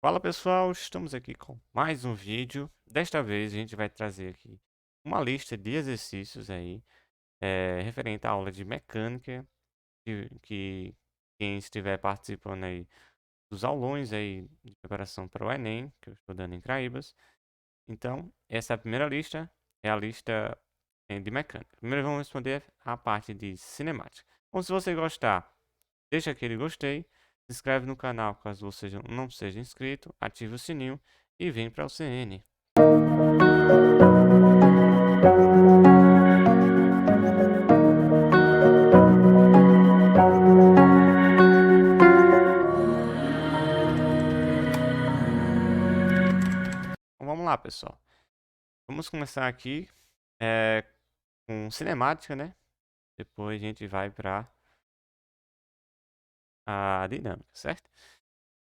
Fala pessoal, estamos aqui com mais um vídeo. Desta vez a gente vai trazer aqui uma lista de exercícios aí, referente à aula de mecânica, que quem estiver participando aí dos aulões aí de preparação para o Enem, que eu estou dando em Craíbas. Então, essa é a primeira lista, é a lista de mecânica. Primeiro vamos responder a parte de cinemática. Então, se você gostar, deixa aquele gostei, se inscreve no canal caso você não seja inscrito, ative o sininho e vem para o CN. Então vamos lá, pessoal. Vamos começar aqui com cinemática, né? Depois a gente vai para a dinâmica, certo?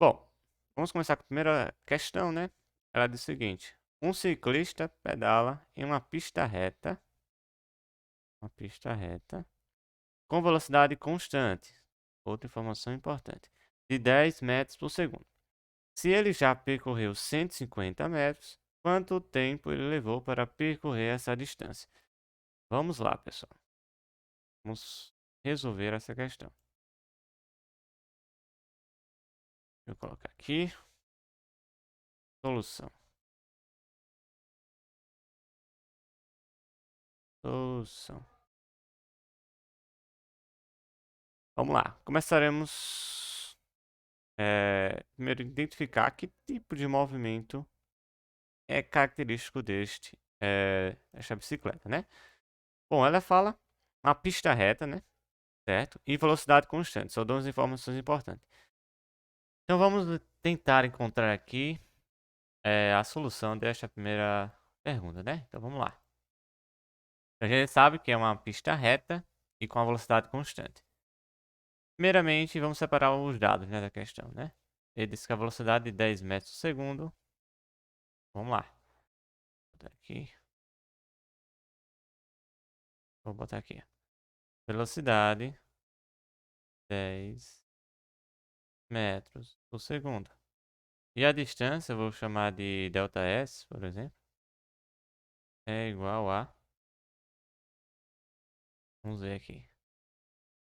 Bom, vamos começar com a primeira questão, né? Ela diz o seguinte: um ciclista pedala em uma pista reta, com velocidade constante. Outra informação importante: de 10 metros por segundo. Se ele já percorreu 150 metros, quanto tempo ele levou para percorrer essa distância? Vamos lá, pessoal. Vamos resolver essa questão. Vou colocar aqui. Solução. Solução. Vamos lá. Começaremos primeiro identificar que tipo de movimento é característico desta bicicleta, né? Bom, ela fala uma pista reta, né? Certo? E velocidade constante. São duas informações importantes. Então vamos tentar encontrar aqui a solução desta primeira pergunta, né? Então vamos lá. A gente sabe que é uma pista reta e com a velocidade constante. Primeiramente, vamos separar os dados, né, da questão, né? Ele disse que a velocidade de 10 metros por segundo. Vamos lá. Vou botar aqui. Vou botar aqui. Velocidade 10 metros por segundo. E a distância, eu vou chamar de ΔS, por exemplo, é igual a... Vamos ver aqui.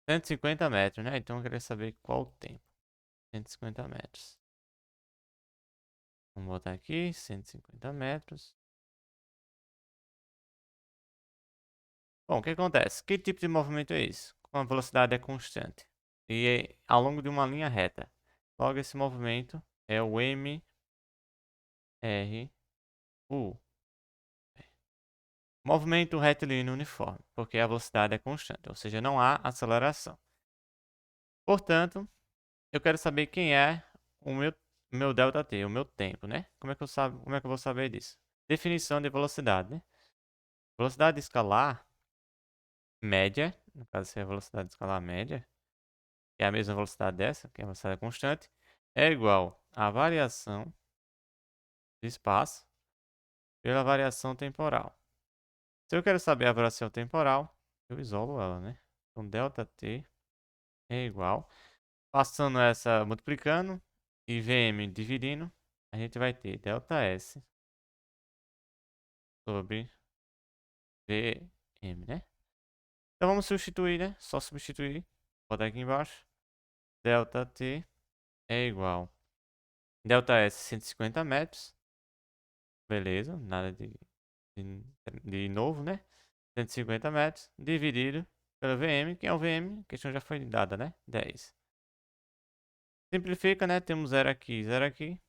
150 metros, né? Então eu queria saber qual o tempo. 150 metros. Vamos botar aqui, 150 metros. Bom, o que acontece? Que tipo de movimento é esse? Com a velocidade é constante. E é ao longo de uma linha reta. Logo, esse movimento é o MRU. Movimento retilíneo uniforme, porque a velocidade é constante, ou seja, não há aceleração. Portanto, eu quero saber quem é o meu ΔT, o meu tempo, né? Como é que eu vou saber disso? Definição de velocidade, né? Velocidade escalar média, no caso seria a velocidade escalar média, que é a mesma velocidade dessa, que é a velocidade constante, é igual à variação de espaço pela variação temporal. Se eu quero saber a variação temporal, eu isolo ela, né? Então, ΔT é igual. Passando essa multiplicando e Vm dividindo, a gente vai ter ΔS sobre Vm, né? Então vamos substituir, né? Só substituir. Vou botar aqui embaixo. ΔT é igual. ΔS 150 metros. Beleza, nada de novo, né? 150 metros dividido pelo Vm, que é o Vm, a questão já foi dada, né? 10. Simplifica, né? Temos 0 aqui, 0 aqui.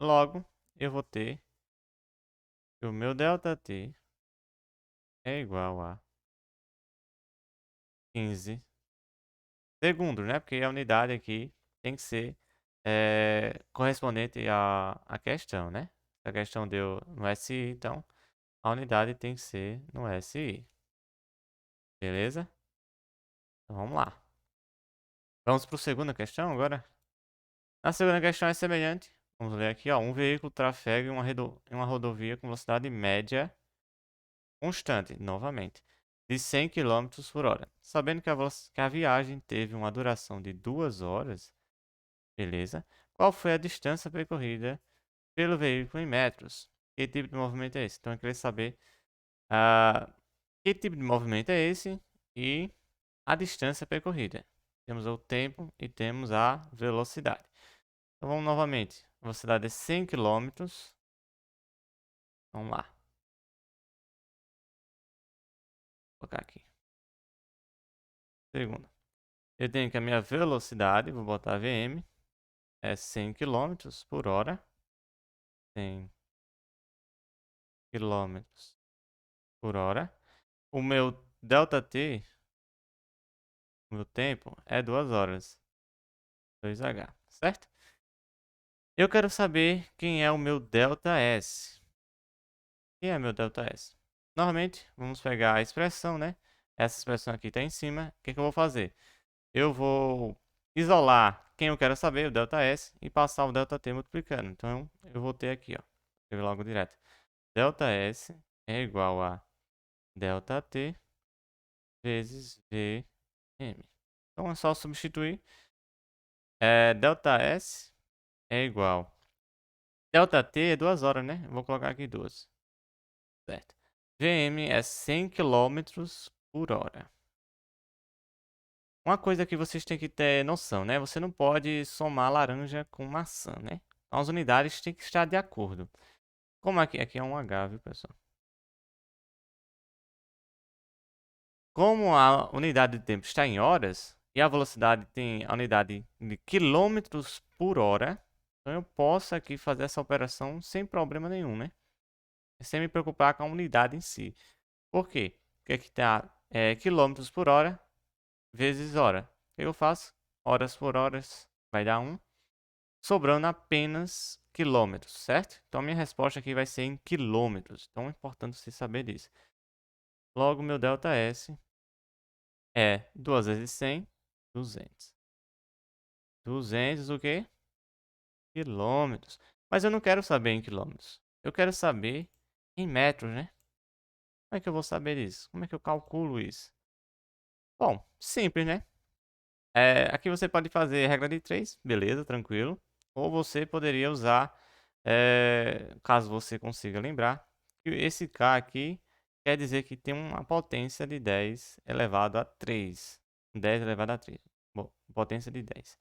Logo, eu vou ter que o meu ΔT é igual a 15 segundos, né? Porque a unidade aqui tem que ser correspondente à questão, né? A questão deu no SI, então a unidade tem que ser no SI. Beleza? Então vamos lá. Vamos para a segunda questão agora. A segunda questão é semelhante. Vamos ler aqui, ó. Um veículo trafega em uma rodovia com velocidade média constante, novamente, de 100 km por hora. Sabendo que a viagem teve uma duração de 2 horas, beleza? Qual foi a distância percorrida pelo veículo em metros? Que tipo de movimento é esse? Então eu queria saber que tipo de movimento é esse e a distância percorrida. Temos o tempo e temos a velocidade. Então vamos novamente. A velocidade é 100 km. Vamos lá. Vou colocar aqui. Segunda. Eu tenho que a minha velocidade, vou botar VM, é 100 km por hora. 100 km por hora. O meu ΔT, o meu tempo, é 2 horas. 2H, certo? Eu quero saber quem é o meu ΔS. Quem é meu ΔS? Normalmente, vamos pegar a expressão, né? Essa expressão aqui está em cima. O que é que eu vou fazer? Eu vou isolar quem eu quero saber, o ΔS, e passar o ΔT multiplicando. Então, eu vou ter aqui, ó. Vou escrever logo direto. ΔS é igual a ΔT vezes VM. Então, é só substituir. ΔS é igual. ΔT é 2 horas, né? Vou colocar aqui 2. Certo. VM é 100 km por hora. Uma coisa que vocês têm que ter noção, né? Você não pode somar laranja com maçã, né? Então, as unidades têm que estar de acordo. Como aqui é um H, viu, pessoal? Como a unidade de tempo está em horas e a velocidade tem a unidade de quilômetros por hora, então eu posso aqui fazer essa operação sem problema nenhum, né? Sem me preocupar com a unidade em si. Por quê? Porque aqui está quilômetros por hora vezes hora. O que eu faço? Horas por horas vai dar 1, sobrando apenas quilômetros, certo? Então a minha resposta aqui vai ser em quilômetros. Então é importante você saber disso. Logo, meu ΔS é 2 vezes 100, 200. 200 o quê? Quilômetros. Mas eu não quero saber em quilômetros. Eu quero saber em metros, né? Como é que eu vou saber isso? Como é que eu calculo isso? Bom, simples, né? Aqui você pode fazer regra de 3, beleza, tranquilo. Ou você poderia usar, caso você consiga lembrar, que esse K aqui quer dizer que tem uma potência de 10 elevado a 3. 10 elevado a 3. Bom, potência de 10.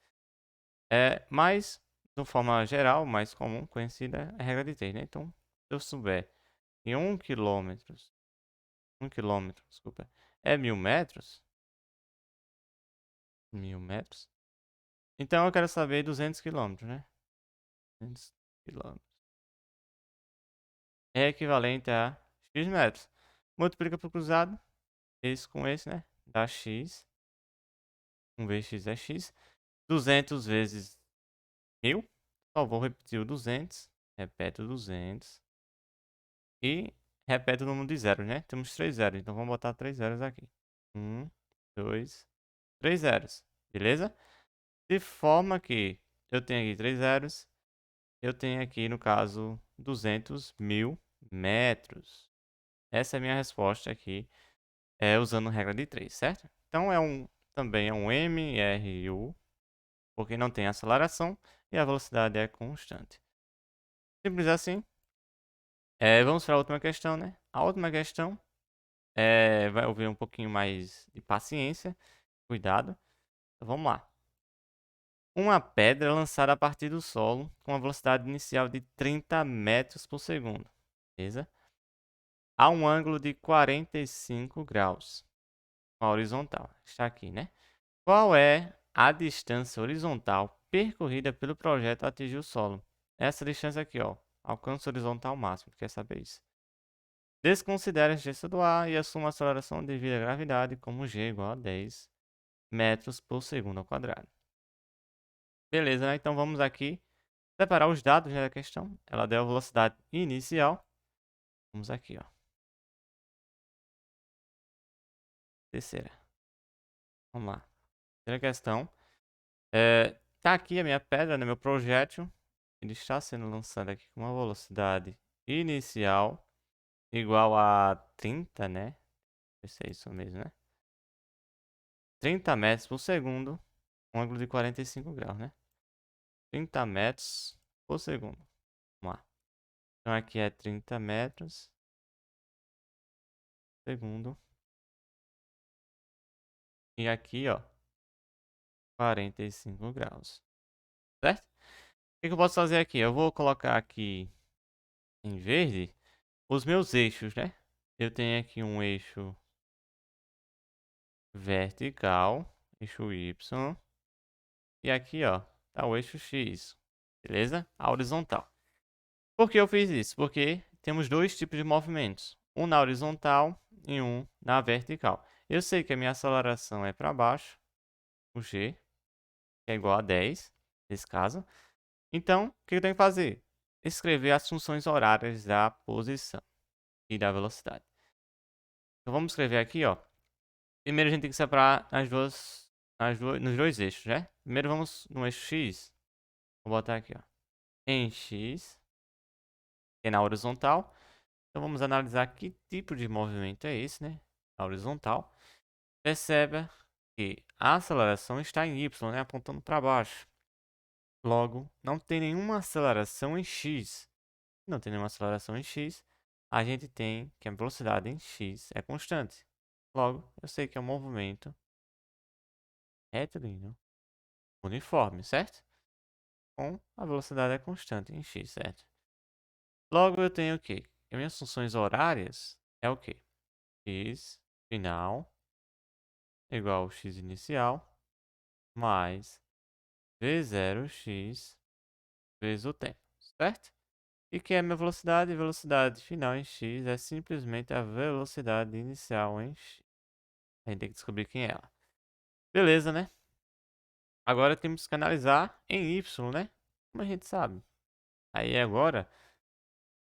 Mas, de forma geral, mais comum, conhecida, é a regra de 3, né? Então, se eu souber que 1 quilômetro, desculpa, é 1000 metros, 1000 metros, então eu quero saber 200 quilômetros, né? 200 quilômetros é equivalente a x metros. Multiplica por cruzado, esse com esse, né? Dá x. 1 vezes x é x. 200 vezes 1000. Só vou repetir o 200. Repete o 200. E repete o número de zeros, né? Temos 3 zeros, então vamos botar 3 zeros aqui. 1, 2, 3 zeros. Beleza? De forma que eu tenho aqui 3 zeros. Eu tenho aqui, no caso, 200.000 metros. Essa é a minha resposta aqui, usando regra de 3, certo? Então, também é um MRU, porque não tem aceleração e a velocidade é constante. Simples assim. Vamos para a última questão, né? A última questão vai haver um pouquinho mais de paciência, cuidado. Então, vamos lá. Uma pedra lançada a partir do solo com uma velocidade inicial de 30 metros por segundo. Beleza? A um ângulo de 45 graus. A horizontal. Está aqui, né? Qual é a distância horizontal percorrida pelo projeto a atingir o solo? Essa distância aqui, ó. Alcance horizontal máximo. Quer saber isso? Desconsidere a distância do ar e assuma a aceleração devido à gravidade como g igual a 10 metros por segundo ao quadrado. Beleza, né? Então vamos aqui separar os dados, né, da questão. Ela deu a velocidade inicial. Vamos aqui, ó. Terceira. Vamos lá. Terceira questão. Tá aqui a minha pedra, né, meu projétil. Ele está sendo lançado aqui com uma velocidade inicial igual a 30, né? Esse é isso mesmo, né? 30 metros por segundo, um ângulo de 45 graus, né? 30 metros por segundo. Vamos lá. Então aqui é 30 metros por segundo. E aqui, ó, 45 graus. Certo? O que eu posso fazer aqui? Eu vou colocar aqui em verde os meus eixos, né? Eu tenho aqui um eixo vertical, eixo Y. E aqui, ó, tá o eixo X. Beleza? A horizontal. Por que eu fiz isso? Porque temos dois tipos de movimentos. Um na horizontal e um na vertical. Eu sei que a minha aceleração é para baixo, o G, que é igual a 10, nesse caso. Então, o que eu tenho que fazer? Escrever as funções horárias da posição e da velocidade. Então, vamos escrever aqui, ó. Primeiro a gente tem que separar nos dois eixos, né? Primeiro vamos no eixo X. Vou botar aqui, ó. Em X, que é na horizontal. Então vamos analisar que tipo de movimento é esse, né? Na horizontal. Perceba que a aceleração está em Y, né? Apontando para baixo. Logo, não tem nenhuma aceleração em X. Não tem nenhuma aceleração em X. A gente tem que a velocidade em X é constante. Logo, eu sei que é um movimento retilíneo uniforme, certo? Com a velocidade é constante em X, certo? Logo, eu tenho o quê? As minhas funções horárias é o quê? X final igual ao x inicial mais v0x vezes o tempo, certo? E que é a minha velocidade? Velocidade final em x é simplesmente a velocidade inicial em x. A gente tem que descobrir quem é ela. Beleza, né? Agora temos que analisar em y, né? Como a gente sabe. Aí agora,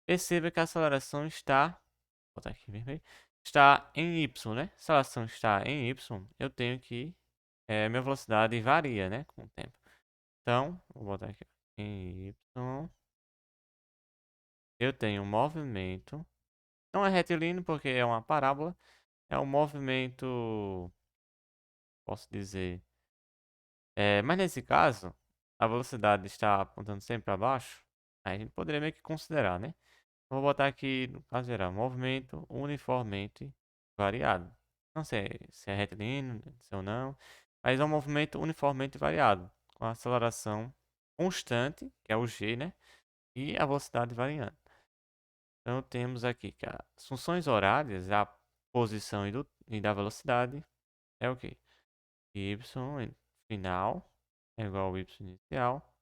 perceba que a aceleração está... Vou botar aqui vermelho. Está em y, né? Se a aceleração está em y, eu tenho que... minha velocidade varia, né? Com o tempo. Então, vou botar aqui em Y. Eu tenho um movimento. Não é retilíneo porque é uma parábola. É um movimento, posso dizer. Mas nesse caso, a velocidade está apontando sempre para baixo. Aí a gente poderia meio que considerar, né? Vou botar aqui, no caso geral, movimento uniformemente variado. Não sei se é retilíneo, se ou não. Mas é um movimento uniformemente variado. Com aceleração constante, que é o G, né? E a velocidade variando. Então temos aqui que as funções horárias, a posição e da velocidade é o que? Y final é igual ao y inicial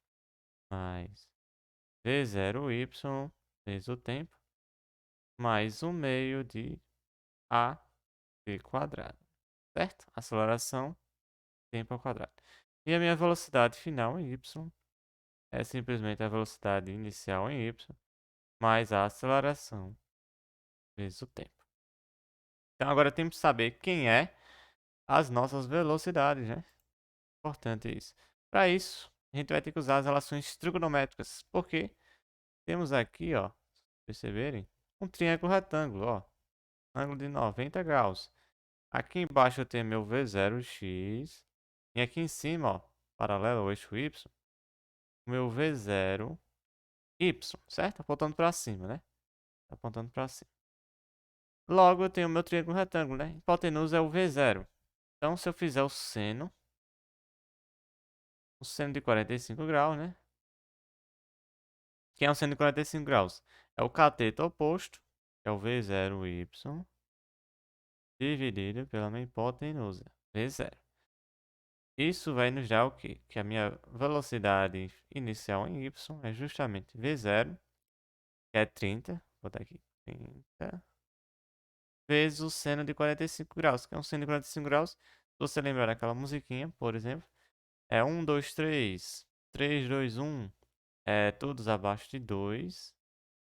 mais v0y vezes o tempo mais 1 meio de a t quadrado, certo? Aceleração, tempo ao quadrado. E a minha velocidade final em y é simplesmente a velocidade inicial em y mais a aceleração vezes o tempo. Então agora temos que saber quem é as nossas velocidades, né? Importante isso. Para isso, a gente vai ter que usar as relações trigonométricas, porque temos aqui, ó, perceberem, um triângulo retângulo, ó, ângulo de 90 graus. Aqui embaixo eu tenho meu V0x e aqui em cima, ó, paralelo ao eixo Y, o meu V0y, certo? Apontando para cima, né? Apontando para cima. Logo, eu tenho o meu triângulo retângulo, né? Hipotenusa é o V0. Então, se eu fizer o seno de 45 graus, né? Que é um seno de 45 graus? É o cateto oposto, que é o V0y, dividido pela minha hipotenusa, V0. Isso vai nos dar o quê? Que a minha velocidade inicial em y é justamente V0, que é 30, vou botar aqui, 30, vezes o seno de 45 graus, que é um seno de 45 graus. Se você lembrar daquela musiquinha, por exemplo, é 1, 2, 3, 3, 2, 1, todos abaixo de 2.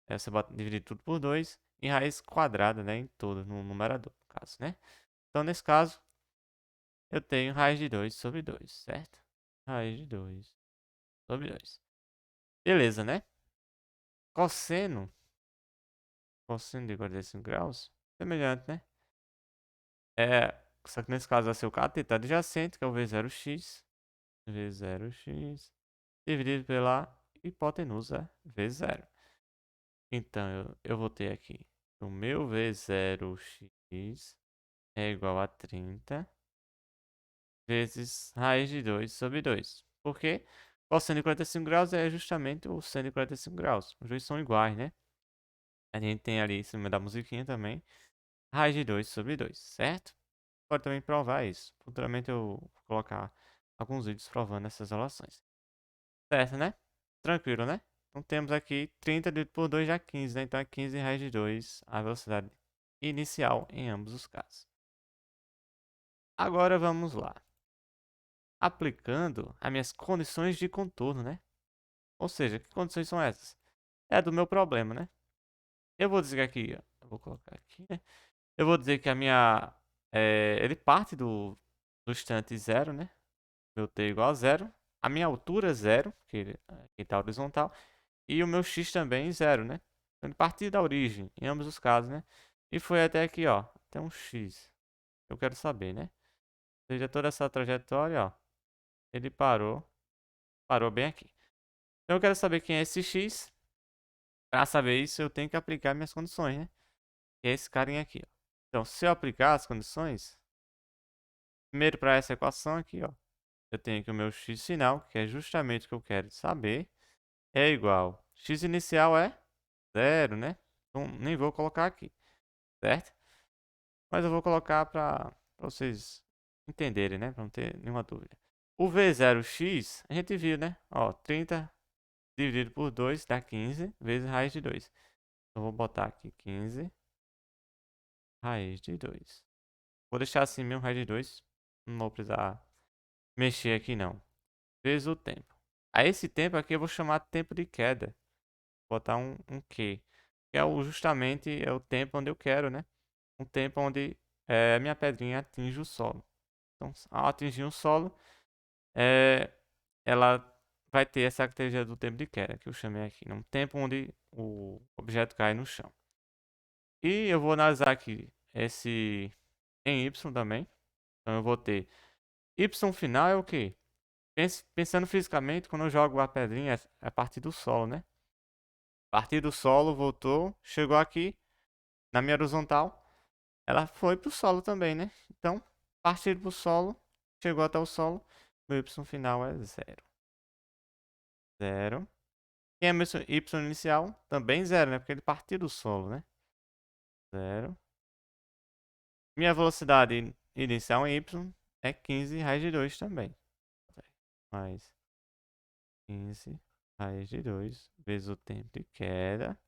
Você dividir tudo por 2 e raiz quadrada, né, em todo, no numerador, no caso, né? Então, nesse caso, eu tenho raiz de 2 sobre 2, certo? Raiz de 2 sobre 2. Beleza, né? Cosseno, cosseno de 45 graus, semelhante, né? Só que nesse caso vai ser o cateto adjacente, que é o V0x, V0x, dividido pela hipotenusa V0. Então, eu vou ter aqui o meu V0x é igual a 30 vezes raiz de 2 sobre 2. Porque cosseno de 45 graus é justamente o seno de 45 graus. Os dois são iguais, né? A gente tem ali em cima da musiquinha também raiz de 2 sobre 2, certo? Pode também provar isso. Futuramente eu vou colocar alguns vídeos provando essas relações. Certo, né? Tranquilo, né? Então temos aqui 30 dividido por 2 dá 15, né? Então é 15 raiz de 2 a velocidade inicial em ambos os casos. Agora vamos lá. Aplicando as minhas condições de contorno, né? Ou seja, que condições são essas? É do meu problema, né? Eu vou dizer aqui, ó, eu vou colocar aqui, né? Eu vou dizer que a minha... ele parte do instante zero, né? Meu t igual a zero. A minha altura é zero, que ele está horizontal. E o meu x também zero, né? Então ele partiu da origem, em ambos os casos, né? E foi até aqui, ó. Até um x. Eu quero saber, né? Ou seja, toda essa trajetória, ó. Ele parou bem aqui. Então eu quero saber quem é esse x. Para saber isso, eu tenho que aplicar minhas condições, né? Que é esse carinha aqui, ó. Então, se eu aplicar as condições, primeiro para essa equação aqui, ó, eu tenho que o meu x final, que é justamente o que eu quero saber, é igual. X inicial é zero, né? Então, nem vou colocar aqui, certo? Mas eu vou colocar para vocês entenderem, né? Para não ter nenhuma dúvida. O V0x, a gente viu, né? Ó, 30 dividido por 2 dá 15 vezes raiz de 2. Então, vou botar aqui 15 raiz de 2. Vou deixar assim mesmo, raiz de 2. Não vou precisar mexer aqui, não. Vezes o tempo. A esse tempo aqui eu vou chamar de tempo de queda. Vou botar um Q. Que é justamente o tempo onde eu quero, né? Um tempo onde a minha pedrinha atinge o solo. Então, ao atingir o solo, ela vai ter essa característica do tempo de queda, que eu chamei aqui. Um tempo onde o objeto cai no chão. E eu vou analisar aqui esse em Y também. Então eu vou ter Y final é o quê? Pensando fisicamente, quando eu jogo a pedrinha, é a partir do solo, né? A partir do solo, voltou, chegou aqui na minha horizontal, ela foi pro solo também, né? Então, partir pro solo, chegou até o solo, meu Y final é zero. Zero. Quem é meu Y inicial? Também zero, né? Porque ele partiu do solo, né? Zero. Minha velocidade inicial em Y é 15 raiz de 2 também. Mais 15 raiz de 2 vezes o tempo de queda.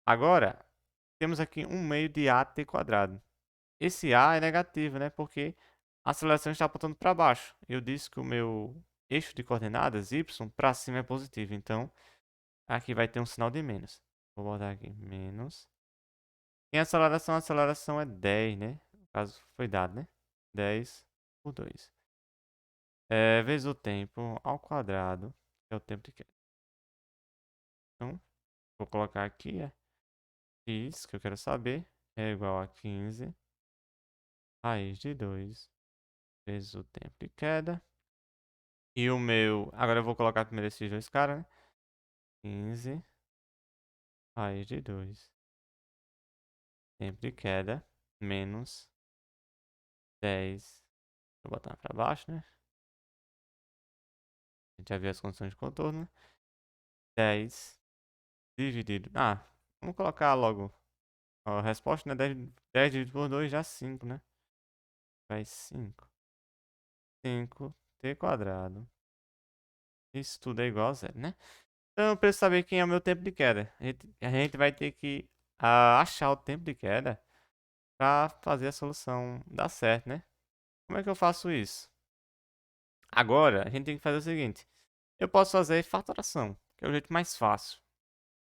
Agora, temos aqui um meio de AT quadrado. Esse A é negativo, né? Porque a aceleração está apontando para baixo. Eu disse que o meu eixo de coordenadas Y para cima é positivo. Então, aqui vai ter um sinal de menos. Vou botar aqui menos. Em aceleração, a aceleração é 10, né? No caso, foi dado, né? 10 por 2. Vezes o tempo ao quadrado, que é o tempo de queda. Então, vou colocar aqui, x, que eu quero saber, é igual a 15 raiz de 2 vezes o tempo de queda. E o meu... Agora eu vou colocar primeiro esses dois caras, né? 15 raiz de 2 tempo de queda menos 10. Vou botar para baixo, né? A gente já viu as condições de contorno, né? 10 dividido... vamos colocar logo a resposta, né? 10 dividido por 2 dá 5, né? Vai 5. 5t quadrado. Isso tudo é igual a zero, né? Então eu preciso saber quem é o meu tempo de queda. A gente vai ter que achar o tempo de queda para fazer a solução dar certo, né? Como é que eu faço isso? Agora, a gente tem que fazer o seguinte. Eu posso fazer fatoração, que é o jeito mais fácil.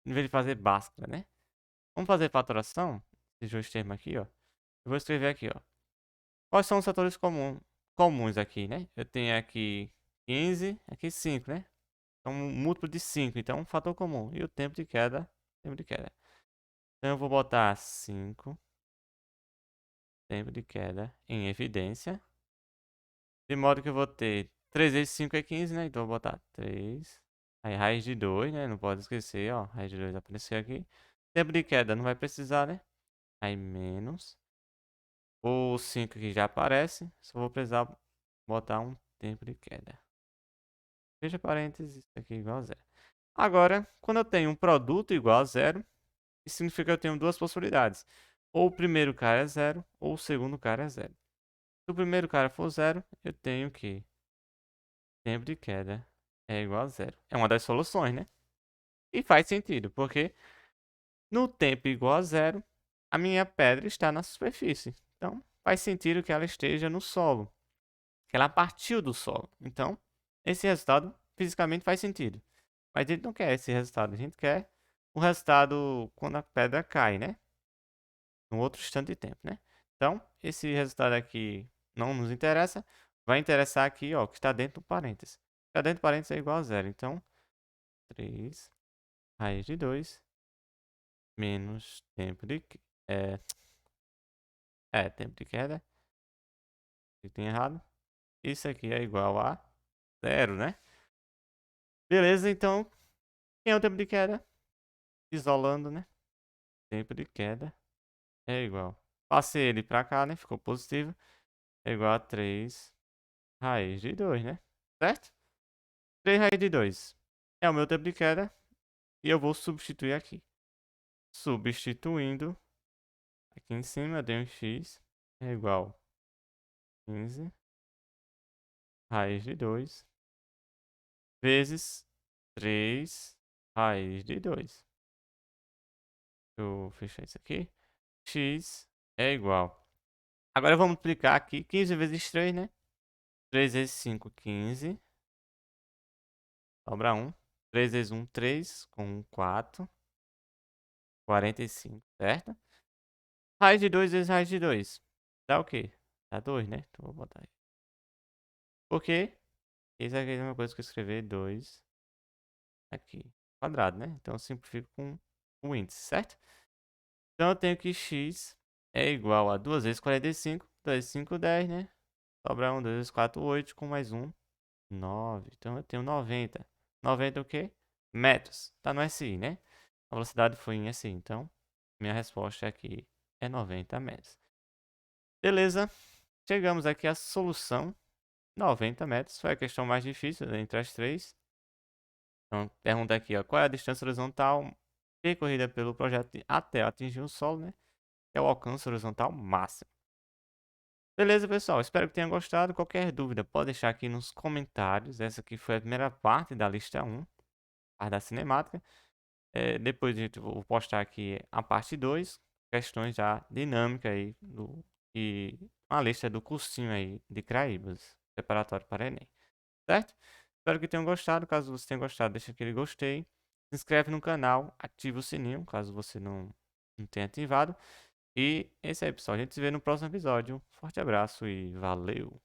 Em vez de fazer Bhaskara, né? Vamos fazer fatoração. Esses dois termos aqui, ó. Eu vou escrever aqui, ó. Quais são os fatores comuns aqui, né? Eu tenho aqui 15, aqui 5, né? Então, um múltiplo de 5. Então, um fator comum. E o tempo de queda. Tempo de queda. Então, eu vou botar 5. Tempo de queda em evidência. De modo que eu vou ter 3 vezes 5 é 15, né? Então eu vou botar 3. Aí raiz de 2, né? Não pode esquecer, ó. Raiz de 2 apareceu aqui. Tempo de queda não vai precisar, né? Aí menos. O 5 aqui já aparece. Só vou precisar botar um tempo de queda. Fecha parênteses, isso aqui é igual a zero. Agora, quando eu tenho um produto igual a zero, isso significa que eu tenho duas possibilidades. Ou o primeiro cara é zero, ou o segundo cara é zero. Se o primeiro cara for zero, eu tenho que tempo de queda é igual a zero. É uma das soluções, né? E faz sentido, porque no tempo igual a zero, a minha pedra está na superfície. Então, faz sentido que ela esteja no solo, que ela partiu do solo. Então, esse resultado fisicamente faz sentido. Mas a gente não quer esse resultado, a gente quer o resultado quando a pedra cai, né? Num outro instante de tempo, né? Então, esse resultado aqui não nos interessa. Vai interessar aqui, ó, que está dentro do parênteses. Está dentro do parênteses é igual a zero. Então, 3 raiz de 2 menos tempo de... É, tempo de queda. Que tem errado. Isso aqui é igual a zero, né? Beleza, então, quem é o tempo de queda? Isolando, né? Tempo de queda é igual. Passei ele pra cá, né? Ficou positivo. É igual a 3 raiz de 2, né? Certo? 3 raiz de 2 é o meu tempo de queda. E eu vou substituir aqui. Substituindo. Aqui em cima eu tenho x é igual a 15 raiz de 2 vezes 3 raiz de 2. Deixa eu fechar isso aqui. X é igual. Agora vamos multiplicar aqui. 15 vezes 3, né? 3 vezes 5, 15. Sobra 1. 3 vezes 1, 3. Com 1, 4. 45, certo? Raiz de 2 vezes raiz de 2. Dá o quê? Dá 2, né? Então vou botar aí. Por quê? Isso aqui é a mesma coisa que eu escrever 2 aqui. Quadrado, né? Então eu simplifico com o índice, certo? Então eu tenho que x é igual a 2 vezes 45. 2 vezes 5, 10, né? Sobra 1, 2 vezes 4, 8. Com mais 1, 9. Então eu tenho 90. 90 o quê? Metros. Tá no SI, né? A velocidade foi em SI. Então, minha resposta aqui é 90 metros. Beleza. Chegamos aqui à solução. 90 metros. Foi a questão mais difícil entre as três. Então, pergunta aqui, ó. Qual é a distância horizontal percorrida pelo projeto até atingir o solo, né? É o alcance horizontal máximo. Beleza, pessoal? Espero que tenham gostado. Qualquer dúvida, pode deixar aqui nos comentários. Essa aqui foi a primeira parte da lista 1, parte da cinemática. Depois vou postar aqui a parte 2, questões já dinâmicas aí, e uma lista do cursinho aí de Craíbas, preparatório para Enem. Certo? Espero que tenham gostado. Caso você tenha gostado, deixa aquele gostei. Se inscreve no canal, ativa o sininho, caso você não tenha ativado. E é isso aí, pessoal. A gente se vê no próximo episódio. Forte abraço e valeu!